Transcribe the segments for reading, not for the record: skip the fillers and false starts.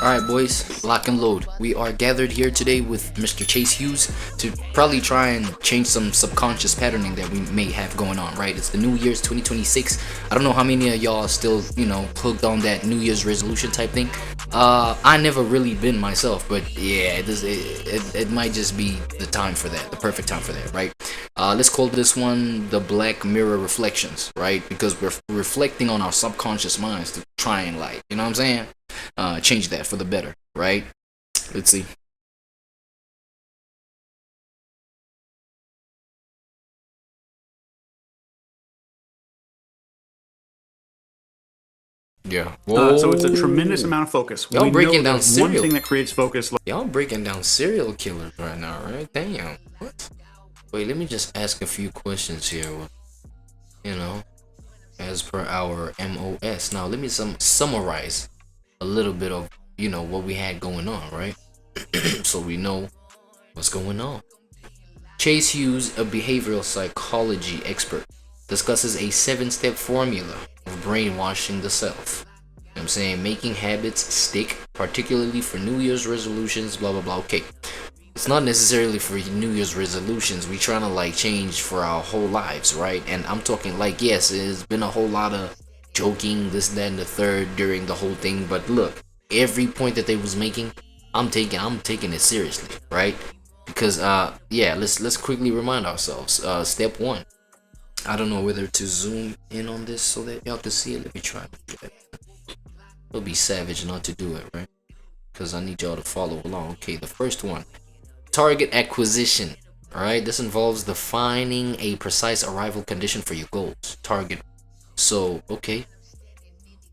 Alright boys, lock and load. We are gathered here today with Mr. Chase Hughes to probably try and change some subconscious patterning that we may have going on, right? It's the New Year's 2026. I don't know how many of y'all still, hooked on that New Year's resolution type thing. I never really been myself, but yeah, it might just be the time for that, the perfect time for that, right? Let's call this one the Black Mirror Reflections, right? Because we're reflecting on our subconscious minds to try and you know what I'm saying? Change that for the better, right? Let's see. Yeah. So it's a tremendous amount of focus. Y'all breaking down one thing that creates focus. Y'all breaking down serial killers right now, right? Damn. What? Wait, let me just ask a few questions here. As per our MOS. Now, let me summarize a little bit of what we had going on, right? So we know what's going on. Chase Hughes, a behavioral psychology expert, discusses a 7-step formula of brainwashing the self. You know what I'm saying? Making habits stick, particularly for New Year's resolutions, blah blah blah. Okay, it's not necessarily for New Year's resolutions. We trying to change for our whole lives, right? And I'm talking yes, there's been a whole lot of joking, this, that, and the third during the whole thing, but look, every point that they was making, I'm taking it seriously, right? Because yeah, let's quickly remind ourselves. Step 1. I don't know whether to zoom in on this so that y'all can see it. Let me try. It'll be savage not to do it, right? Because I need y'all to follow along. Okay, the first one, target acquisition. All right, this involves defining a precise arrival condition for your goals. Target. So okay,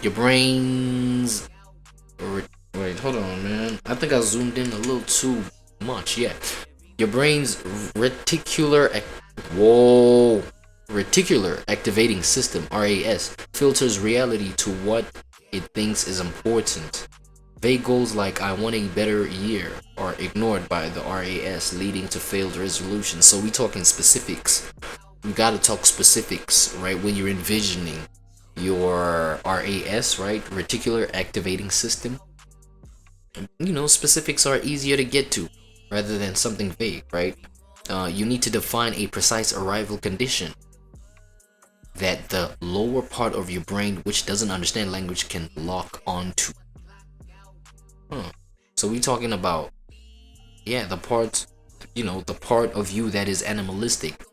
your brain's wait, hold on, man. I think I zoomed in a little too much. Yeah, your brain's reticular activating system (RAS) filters reality to what it thinks is important. Vague goals like "I want a better year" are ignored by the RAS, leading to failed resolutions. So we talking specifics. We gotta talk specifics, right? When you're envisioning your RAS, right? Reticular activating system. Specifics are easier to get to rather than something vague, right? You need to define a precise arrival condition that the lower part of your brain, which doesn't understand language, can lock onto. So we talking about, the part, the part of you that is animalistic,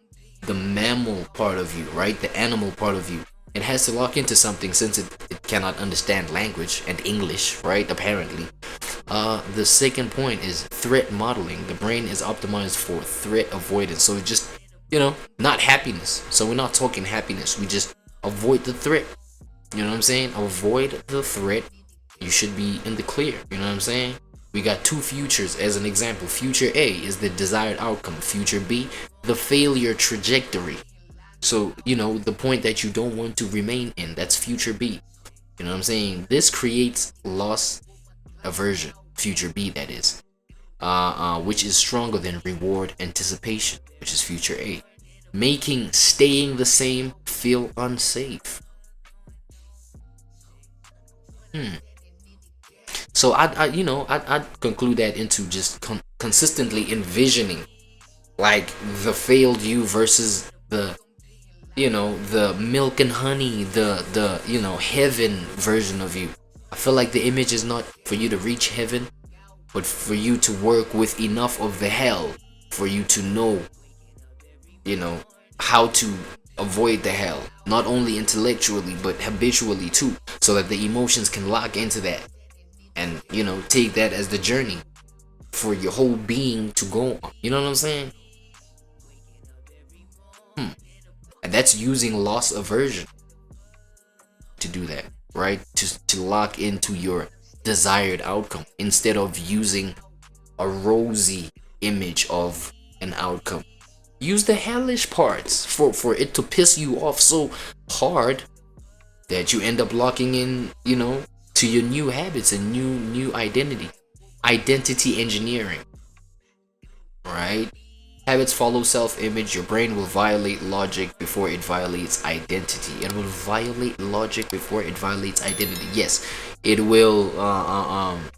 the mammal part of you, right? The animal part of you. It has to lock into something since it cannot understand language and English, right? Apparently. The second point is threat modeling. The brain is optimized for threat avoidance. So it just, not happiness. So we're not talking happiness. We just avoid the threat. You know what I'm saying? Avoid the threat. You should be in the clear. You know what I'm saying? We got 2 futures as an example. Future A is the desired outcome. Future B, the failure trajectory. So, the point that you don't want to remain in, that's future B. You know what I'm saying? This creates loss aversion. Future B, that is. Which is stronger than reward anticipation, which is future A. Making staying the same feel unsafe. So I'd conclude that into just consistently envisioning the failed you versus the the milk and honey, the heaven version of you. I feel like the image is not for you to reach heaven, but for you to work with enough of the hell for you to know how to avoid the hell, not only intellectually but habitually too, so that the emotions can lock into that and take that as the journey for your whole being to go on. You know what I'm saying? And that's using loss aversion to do that, right? To lock into your desired outcome instead of using a rosy image of an outcome. Use the hellish parts for it to piss you off so hard that you end up locking in, to your new habits and new identity engineering, right? Habits follow self-image. Your brain will violate logic before it violates identity. It will violate logic before it violates identity. Yes, it will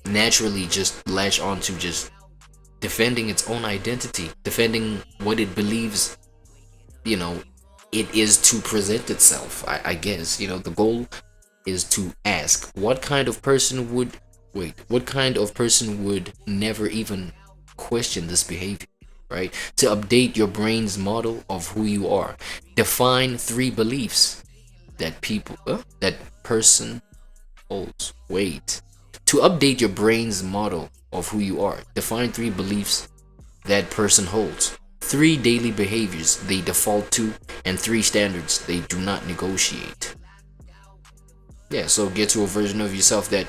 naturally just latch onto just defending its own identity, defending what it believes, you know, it is to present itself. I guess, you know, the goal is to ask, what kind of person would never even question this behavior, right? To update your brain's model of who you are. Define 3 beliefs that person holds. To update your brain's model of who you are, define 3 beliefs that person holds. 3 daily behaviors they default to, and 3 standards they do not negotiate. Yeah, so get to a version of yourself that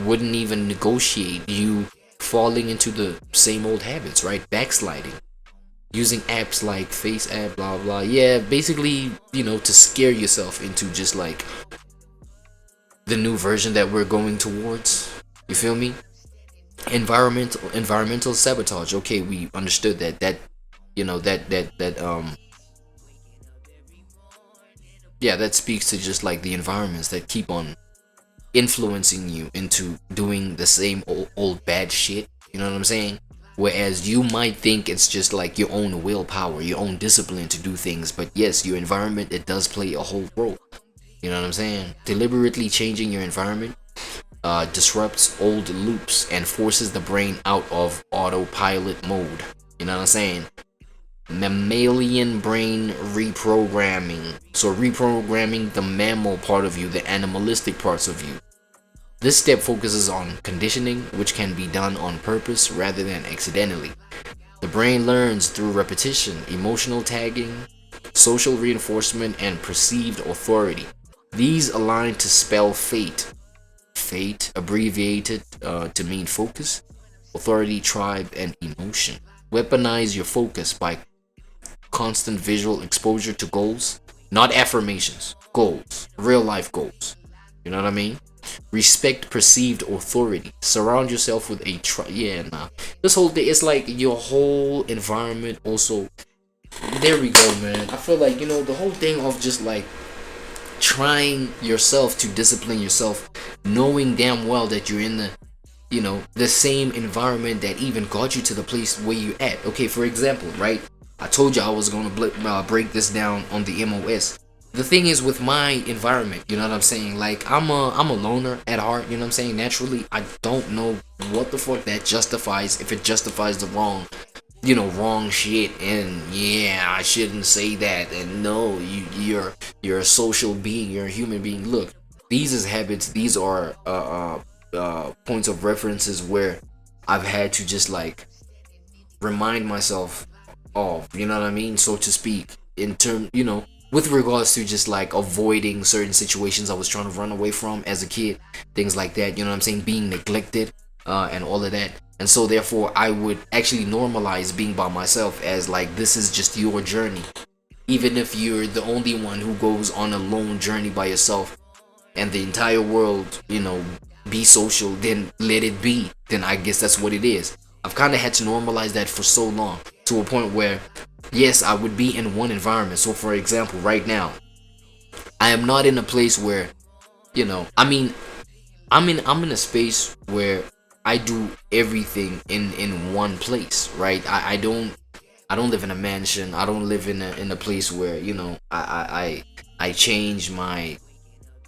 wouldn't even negotiate you falling into the same old habits, right? Backsliding, using apps like FaceApp, blah blah. Yeah, basically, you know, to scare yourself into just like the new version that we're going towards. You feel me? Environmental sabotage. Okay, we understood that yeah, that speaks to just like the environments that keep on influencing you into doing the same old bad shit. You know what I'm saying? Whereas you might think it's just like your own willpower, your own discipline to do things, but yes, your environment, it does play a whole role. You know what I'm saying? Deliberately changing your environment disrupts old loops and forces the brain out of autopilot mode. You know what I'm saying? Mammalian brain reprogramming. So reprogramming the mammal part of you, the animalistic parts of you. This step focuses on conditioning, which can be done on purpose rather than accidentally. The brain learns through repetition, emotional tagging, social reinforcement, and perceived authority. These align to spell fate. Fate, abbreviated to mean focus, authority, tribe, and emotion. Weaponize your focus by constant visual exposure to goals, not affirmations, goals, real life goals. You know what I mean? Respect perceived authority. Surround yourself with a this whole thing, it's like your whole environment also. There we go, man. I feel like, you know, the whole thing of just like trying yourself to discipline yourself, knowing damn well that you're in the, you know, the same environment that even got you to the place where you at. Okay, for example, right? I told you I was going to break this down on the MOS. The thing is with my environment, you know what I'm saying? Like I'm a loner at heart, you know what I'm saying? Naturally, I don't know what the fuck that justifies, if it justifies the wrong shit. And yeah, I shouldn't say that. And no, you're a social being, you're a human being. Look, these is habits, these are points of references where I've had to just like remind myself of, you know what I mean, so to speak, in term, you know, with regards to just like avoiding certain situations I was trying to run away from as a kid, things like that, you know what I'm saying, being neglected and all of that. And so therefore I would actually normalize being by myself as like, this is just your journey, even if you're the only one who goes on a lone journey by yourself, and the entire world, you know, be social, then let it be. Then I guess that's what it is. I've kind of had to normalize that for so long, to a point where yes, I would be in one environment. So for example, right now I am not in a place where, you know, I mean, I'm in a space where I do everything in one place, right? I don't live in a mansion. I don't live in a place where, you know, I change my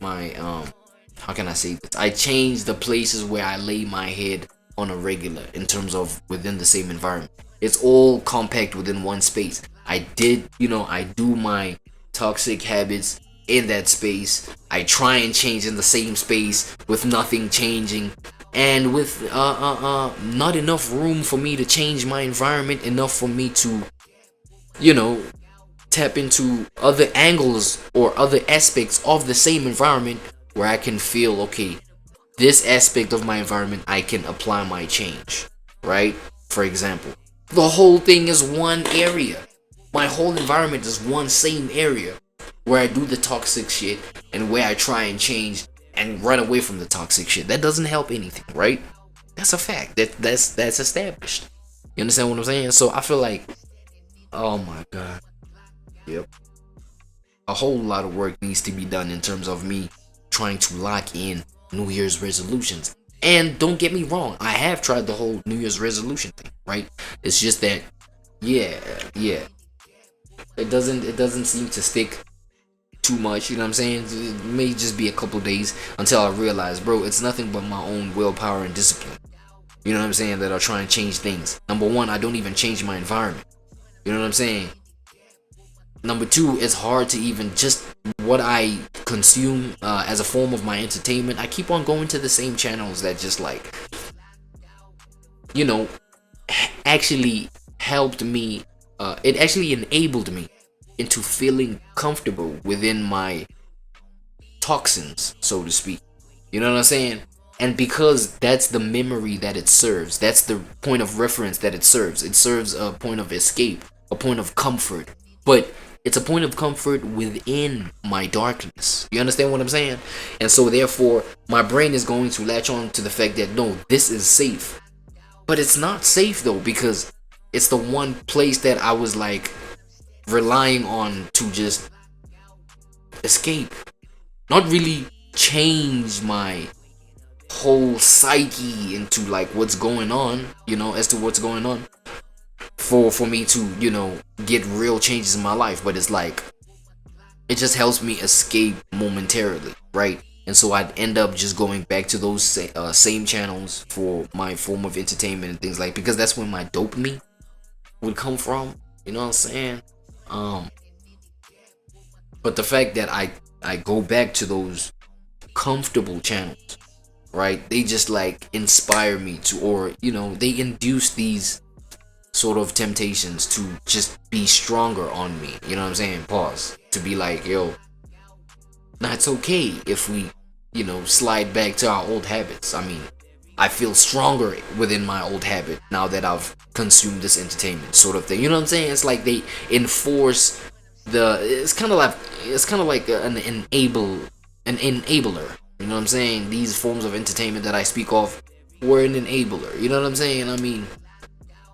how can I say this? I change the places where I lay my head on a regular, in terms of within the same environment. It's all compact within one space. I do my toxic habits in that space. I try and change in the same space with nothing changing, and with not enough room for me to change my environment, enough for me to, you know, tap into other angles or other aspects of the same environment where I can feel, okay, this aspect of my environment I can apply my change, right? For example, the whole thing is one area. My whole environment is one same area where I do the toxic shit and where I try and change and run away from the toxic shit. That doesn't help anything, right? That's a fact. That's established. You understand what I'm saying? So I feel like Oh my god. Yep. A whole lot of work needs to be done in terms of me trying to lock in New Year's resolutions. And don't get me wrong, I have tried the whole New Year's resolution thing, right? It's just that, yeah, it doesn't seem to stick too much, you know what I'm saying? It may just be a couple days until I realize, bro, it's nothing but my own willpower and discipline. You know what I'm saying? That are trying to change things. Number one, I don't even change my environment. You know what I'm saying? Number two, it's hard to even just what I consume as a form of my entertainment. I keep on going to the same channels that just like, you know, actually helped me. It actually enabled me into feeling comfortable within my toxins, so to speak. You know what I'm saying? And because that's the memory that it serves, that's the point of reference that it serves. It serves a point of escape, a point of comfort. But it's a point of comfort within my darkness. You understand what I'm saying? And so therefore, my brain is going to latch on to the fact that no, this is safe. But it's not safe though, because it's the one place that I was like relying on to just escape. Not really change my whole psyche into like what's going on, you know, as to what's going on for me to, you know, get real changes in my life. But it's like it just helps me escape momentarily, right? And so I'd end up just going back to those same channels for my form of entertainment and things like, because that's where my dopamine would come from, you know what I'm saying? But the fact that I go back to those comfortable channels, right? They just like inspire me to, or you know, they induce these sort of temptations to just be stronger on me. You know what I'm saying? Pause. To be like, yo, nah, it's okay if we, you know, slide back to our old habits. I mean, I feel stronger within my old habit now that I've consumed this entertainment, sort of thing. You know what I'm saying? It's like they enforce it's kind of like an enabler. You know what I'm saying? These forms of entertainment that I speak of were an enabler. You know what I'm saying? I mean,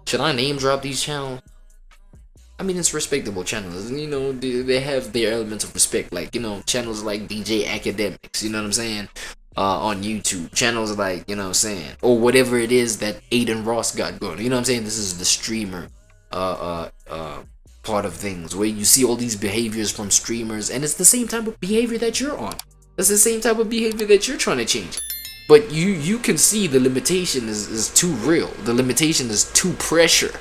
should I name drop these channels? I mean, it's respectable channels. You know, they have their elements of respect. Like, you know, channels like DJ Academics. You know what I'm saying? On YouTube. Channels like, you know what I'm saying? Or whatever it is that Aiden Ross got going. You know what I'm saying? This is the streamer part of things, where you see all these behaviors from streamers, and it's the same type of behavior that you're on. It's the same type of behavior that you're trying to change. But you can see the limitation is too real. The limitation is too pressure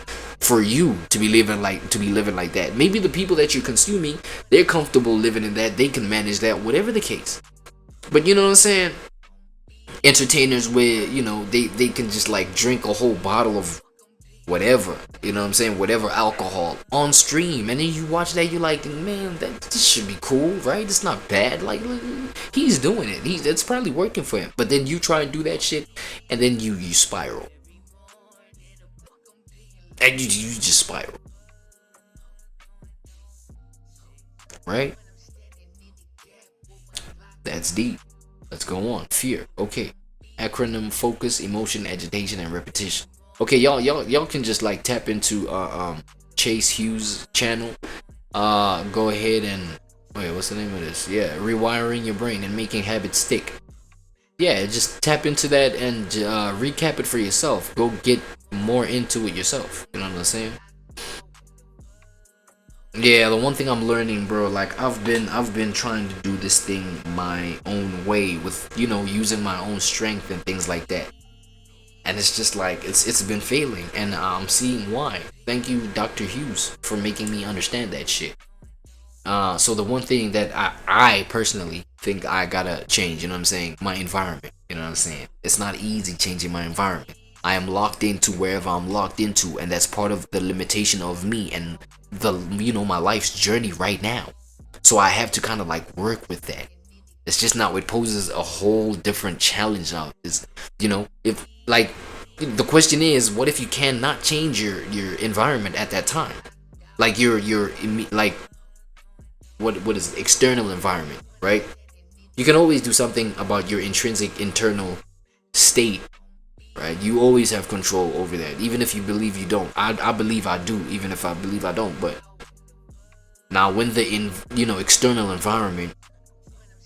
for you to be living like that. Maybe the people that you're consuming, they're comfortable living in that. They can manage that, whatever the case. But you know what I'm saying? Entertainers where, you know, they can just like drink a whole bottle of whatever, you know what I'm saying, whatever alcohol on stream, and then you watch that, you're like, man, this should be cool, right? It's not bad. Like he's doing it. It's probably working for him. But then you try and do that shit, and then you spiral, and you just spiral, right? That's deep. Let's go on. Fear. Okay. Acronym: focus, emotion, agitation, and repetition. Okay, y'all can just like tap into Chase Hughes' channel. Go ahead and wait, what's the name of this? Yeah, rewiring your brain and making habits stick. Yeah, just tap into that and recap it for yourself. Go get more into it yourself. You know what I'm saying? Yeah, the one thing I'm learning, bro, like I've been trying to do this thing my own way with, you know, using my own strength and things like that. And it's just like it's been failing, and I'm seeing why. Thank you, Dr. Hughes, for making me understand that shit. So the one thing that I personally think I gotta change, you know what I'm saying, my environment. You know what I'm saying? It's not easy changing my environment. I am locked into wherever I'm locked into, and that's part of the limitation of me and the, you know, my life's journey right now. So I have to kind of like work with that. It's just now, it poses a whole different challenge now. Is, you know, if like the question is, what if you cannot change your environment at that time? Like your like what is it? External environment, right? You can always do something about your intrinsic internal state, right? You always have control over that, even if you believe you don't. I believe I do, even if I believe I don't. But now, when the external environment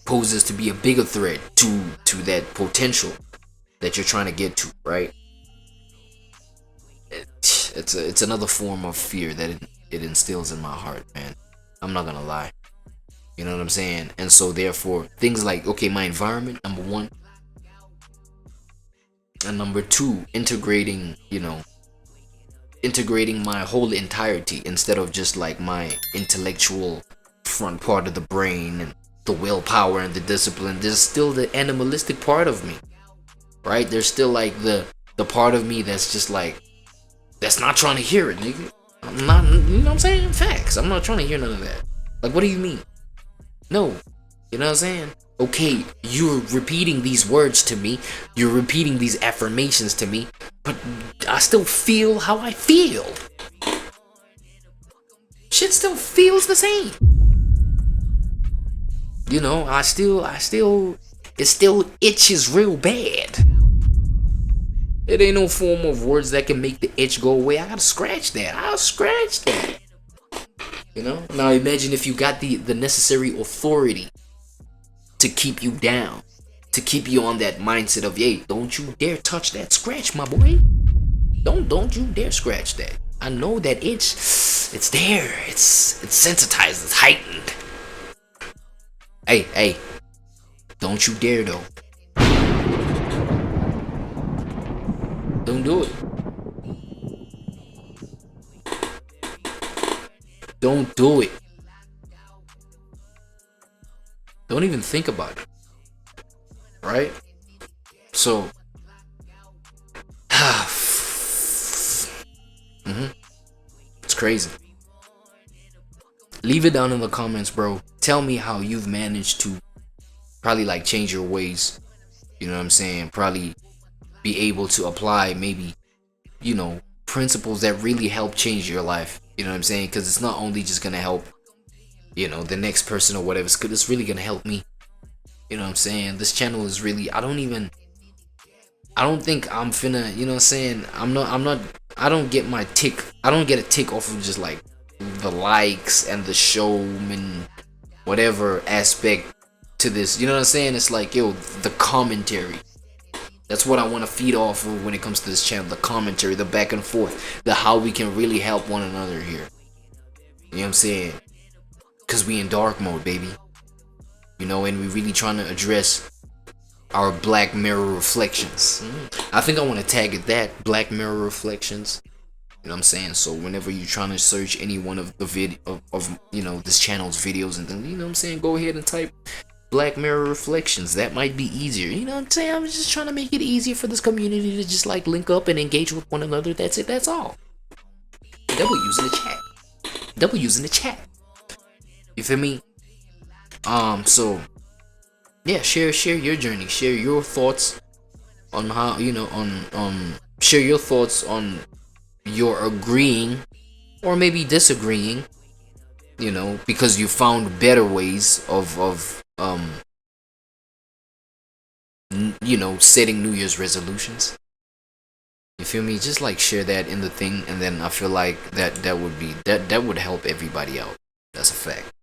poses to be a bigger threat to that potential that you're trying to get to, right? It's another form of fear that it instills in my heart, man. I'm not gonna lie. You know what I'm saying? And so therefore, things like, okay, my environment, number one, and number two, integrating my whole entirety instead of just like my intellectual front part of the brain and the willpower and the discipline. There's still the animalistic part of me, right? There's still like the part of me that's just like, that's not trying to hear it, nigga. I'm not, you know what I'm saying? Facts. I'm not trying to hear none of that. Like, what do you mean? No. You know what I'm saying? Okay, you're repeating these words to me. You're repeating these affirmations to me. But I still feel how I feel. Shit still feels the same. You know, it still itches real bad. It ain't no form of words that can make the itch go away. I gotta scratch that. I'll scratch that. You know? Now imagine if you got the necessary authority to keep you down. To keep you on that mindset of, hey, don't you dare touch that scratch, my boy. Don't you dare scratch that. I know that itch. It's there. It's sensitized. It's heightened. Hey. Don't you dare though. Don't do it. Don't do it. Don't even think about it. Right? So, it's crazy. Leave it down in the comments, bro. Tell me how you've managed to probably like change your ways. You know what I'm saying? Probably be able to apply maybe, principles that really help change your life. You know what I'm saying? Because it's not only just gonna help, the next person or whatever. It's really gonna help me. You know what I'm saying? This channel is really, I don't think I'm finna, you know what I'm saying? I don't get a tick off of just like the likes and the showman, whatever aspect to this. You know what I'm saying? It's like, yo, the commentary. That's what I want to feed off of when it comes to this channel. The commentary, the back and forth, the how we can really help one another here. You know what I'm saying? Because we in dark mode, baby. And we really trying to address our Black Mirror reflections. I think I want to tag it that, Black Mirror reflections. You know what I'm saying? So whenever you're trying to search any one of the video of this channel's videos and then, you know what I'm saying, go ahead and type Black Mirror reflections. That might be easier. You know what I'm saying? I'm just trying to make it easier for this community to just like link up and engage with one another. That's it. That's all. W's in the chat. W's in the chat. You feel me? So yeah, share your journey. Share your thoughts on how share your thoughts on your agreeing or maybe disagreeing. Because you found better ways of setting New Year's resolutions. You feel me? Just like share that in the thing, and then I feel like that would help everybody out. That's a fact.